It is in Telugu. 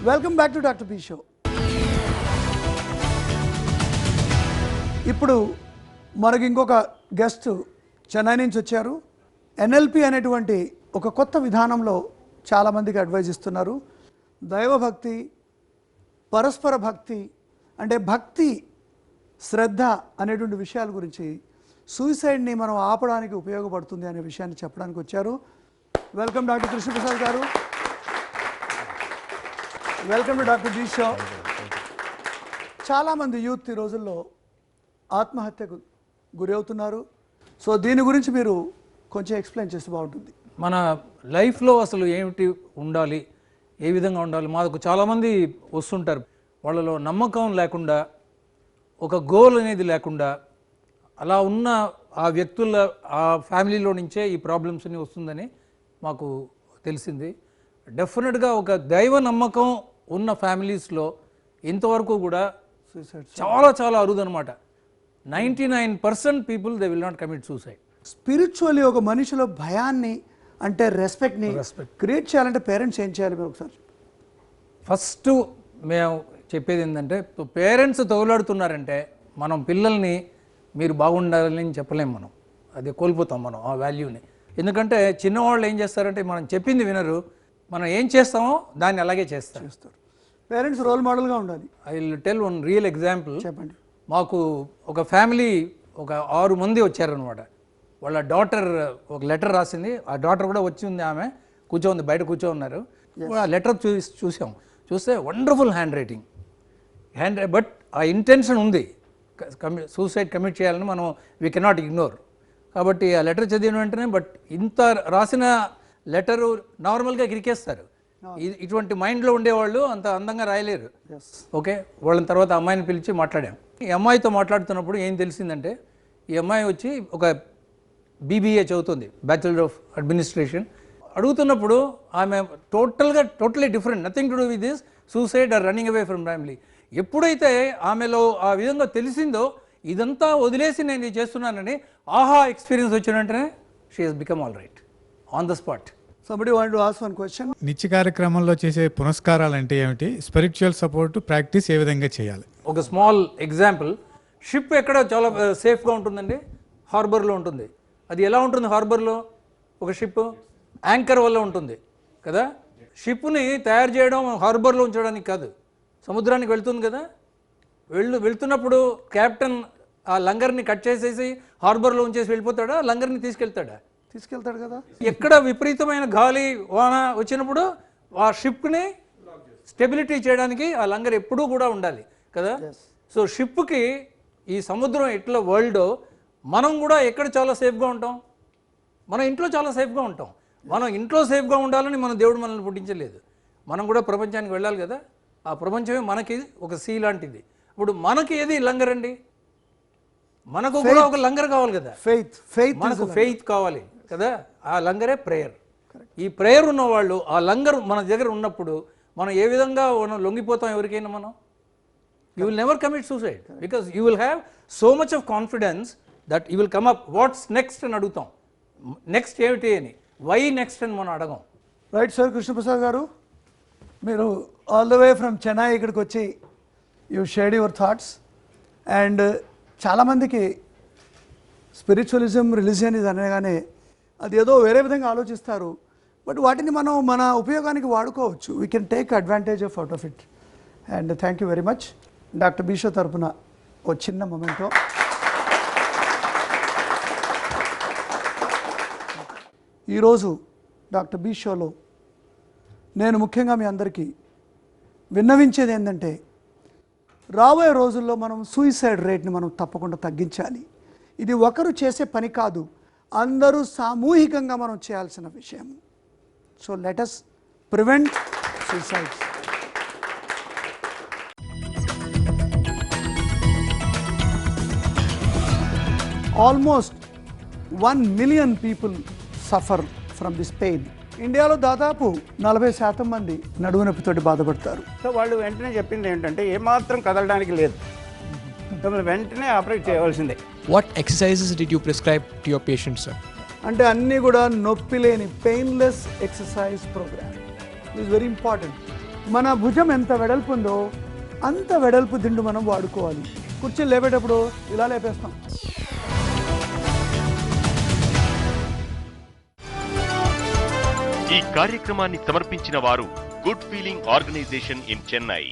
Welcome back to doctor B show. ఇప్పుడు మనకి ఇంకొక గెస్ట్ చెన్నై నుంచి వచ్చారు. ఎన్ఎల్పి అనేటువంటి ఒక కొత్త విధానంలో చాలామందికి అడ్వైజ్ ఇస్తున్నారు. దైవభక్తి, పరస్పర భక్తి అంటే భక్తి, శ్రద్ధ అనేటువంటి విషయాల గురించి, సూసైడ్ని మనం ఆపడానికి ఉపయోగపడుతుంది అనే విషయాన్ని చెప్పడానికి వచ్చారు. వెల్కమ్ డాక్టర్ కృష్ణప్రసాద్ గారు. Welcome to doctor B show. చాలామంది యూత్ ఈ రోజుల్లో ఆత్మహత్యకు గురి అవుతున్నారు. సో దీని గురించి మీరు కొంచెం ఎక్స్ప్లెయిన్ చేస్తే బాగుంటుంది. మన లైఫ్లో అసలు ఏమిటి ఉండాలి, ఏ విధంగా ఉండాలి, మాకు చాలామంది వస్తుంటారు. వాళ్ళలో నమ్మకం లేకుండా, ఒక గోల్ అనేది లేకుండా, అలా ఉన్న ఆ వ్యక్తుల ఆ ఫ్యామిలీలో నుంచే ఈ ప్రాబ్లమ్స్ అన్నీ వస్తుందని మాకు తెలిసింది. డెఫినెట్గా ఒక దైవ నమ్మకం ఉన్న ఫ్యామిలీస్లో ఇంతవరకు కూడా సూసైడ్ చాలా చాలా అరుదనమాట. 99% people they will not commit suicide. Spiritually ఒక మనిషిలో భయాన్ని అంటే రెస్పెక్ట్ని క్రియేట్ చేయాలంటే పేరెంట్స్ ఏం చేయాలి మీరు ఒకసారి? ఫస్ట్ మేము చెప్పేది ఏంటంటే, పేరెంట్స్ తగులాడుతున్నారంటే మనం పిల్లల్ని మీరు బాగుండాలని చెప్పలేము. మనం అది కోల్పోతాం, మనం ఆ వాల్యూని. ఎందుకంటే చిన్నవాళ్ళు ఏం చేస్తారంటే మనం చెప్పింది వినరు, మనం ఏం చేస్తామో దాన్ని అలాగే చేస్తారు. పేరెంట్స్ రోల్ మోడల్గా ఉండాలి. I will tell one real example. చెప్పండి. మాకు ఒక ఫ్యామిలీ ఒక 6 మంది వచ్చారనమాట. వాళ్ళ డాటర్ ఒక లెటర్ రాసింది. ఆ డాటర్ కూడా వచ్చి ఉంది, ఆమె కూర్చోంది, బయట కూర్చో ఉన్నారు. ఆ లెటర్ చూస్తే వండర్ఫుల్ హ్యాండ్ రైటింగ్, బట్ ఆ ఇంటెన్షన్ ఉంది, సూసైడ్ కమిట్ చేయాలని మనం వీ కెనాట్ ఇగ్నోర్. కాబట్టి ఆ లెటర్ చదివిన వెంటనే, బట్ ఇంత రాసిన లెటరు నార్మల్గా గిరికేస్తారు. ఇటువంటి మైండ్లో ఉండేవాళ్ళు అంత అందంగా రాయలేరు. ఓకే, వాళ్ళని తర్వాత అమ్మాయిని పిలిచి మాట్లాడాం. ఈ అమ్మాయితో మాట్లాడుతున్నప్పుడు ఏం తెలిసిందంటే, ఈ అమ్మాయి వచ్చి ఒక BBA చదువుతుంది, బ్యాచులర్ ఆఫ్ అడ్మినిస్ట్రేషన్. అడుగుతున్నప్పుడు ఆమె totally different, nothing to do with this suicide or running away from family. ఎప్పుడైతే ఆమెలో ఆ విధంగా తెలిసిందో, ఇదంతా వదిలేసి నేను ఇది చేస్తున్నానని ఆహా ఎక్స్పీరియన్స్ వచ్చిన వెంటనే she has become all right on the spot. Somebody want to ask one question? నిత్య కార్యక్రమంలో చేసే పునస్కారాలు అంటే ఏమిటి? స్పిరిచువల్ సపోర్ట్ ప్రాక్టీస్ ఏ విధంగా చేయాలి? ఒక స్మాల్ ఎగ్జాంపుల్. షిప్ ఎక్కడ చాలా సేఫ్గా ఉంటుందండి? హార్బర్లో ఉంటుంది. అది ఎలా ఉంటుంది హార్బర్లో? ఒక షిప్ యాంకర్ వల్ల ఉంటుంది కదా. షిప్ని తయారు చేయడం హార్బర్లో ఉంచడానికి కాదు, సముద్రానికి వెళ్తుంది కదా. వెళ్తున్నప్పుడు కెప్టెన్ ఆ లంగర్ని కట్ చేసేసి హార్బర్లో ఉంచేసి వెళ్ళిపోతాడా? లంగర్ని తీసుకెళ్తాడు కదా. ఎక్కడ విపరీతమైన గాలి వాన వచ్చినప్పుడు ఆ షిప్ని స్టెబిలిటీ చేయడానికి ఆ లంగర్ ఎప్పుడూ కూడా ఉండాలి కదా. సో షిప్కి ఈ సముద్రం ఎట్లా వరల్డ్, మనం కూడా ఎక్కడ చాలా సేఫ్గా ఉంటాం? మన ఇంట్లో చాలా సేఫ్గా ఉంటాం. మనం ఇంట్లో సేఫ్గా ఉండాలని మన దేవుడు మనల్ని పుట్టించలేదు. మనం కూడా ప్రపంచానికి వెళ్ళాలి కదా. ఆ ప్రపంచమే మనకి ఒక సీ లాంటిది. ఇప్పుడు మనకి ఏది లంగర్ అండి? మనకు కూడా ఒక లంగర్ కావాలి కదా. మనకు ఫెయిత్ కావాలి కదా. ఆ లంగరే ప్రేయర్. ఈ ప్రేయర్ ఉన్నవాళ్ళు ఆ లంగర్ మన దగ్గర ఉన్నప్పుడు మనం ఏ విధంగా మనం లొంగిపోతాం ఎవరికైనా? మనం you will never commit suicide because you will have so much of confidence that you will come up what's next అని అడుగుతాం. నెక్స్ట్ ఏమిటి అని, వై నెక్స్ట్ అని మనం అడగం. Right sir. కృష్ణప్రసాద్ గారు, మీరు all the way from Chennai ఇక్కడికి వచ్చి you shared your thoughts. And చాలామందికి స్పిరిచువలిజం, రిలీజియన్ ఇది అనగానే అది ఏదో వేరే విధంగా ఆలోచిస్తారు. బట్ వాటిని మనం మన ఉపయోగానికి వాడుకోవచ్చు. We can take advantage of out of it. And thank you very much. Doctor B show తరఫున ఓ చిన్న మొమెంటో. ఈరోజు డాక్టర్ బి షోలో నేను ముఖ్యంగా మీ అందరికీ విన్నవించేది ఏంటంటే, రాబోయే రోజుల్లో మనం సూసైడ్ రేట్ని మనం తప్పకుండా తగ్గించాలి. ఇది ఒకరు చేసే పని కాదు, అందరూ సామూహికంగా మనం చేయాల్సిన విషయం. So let us prevent suicides. Almost 1 million people suffer from this pain. ఇండియాలో దాదాపు 40% మంది నడుము నొప్పితోటి బాధపడతారు. సో వాళ్ళు వెంటనే చెప్పింది ఏంటంటే ఏమాత్రం కదలడానికి లేదు, వెంటనే ఆపరేట్ చేయవలసిందే. What exercises did you prescribe to your patients, sir? అంటే అన్నీ కూడా నొప్పి లేని painless exercise program. It is very important. మన భుజం ఎంత వెడల్పు ఉందో అంత వెడల్పు దిండు మనం వాడుకోవాలి. కుర్చీని లేపేటప్పుడు ఇలా లేపేస్తాం. ఈ కార్యక్రమాన్ని సమర్పించిన వారు good feeling organisation in Chennai.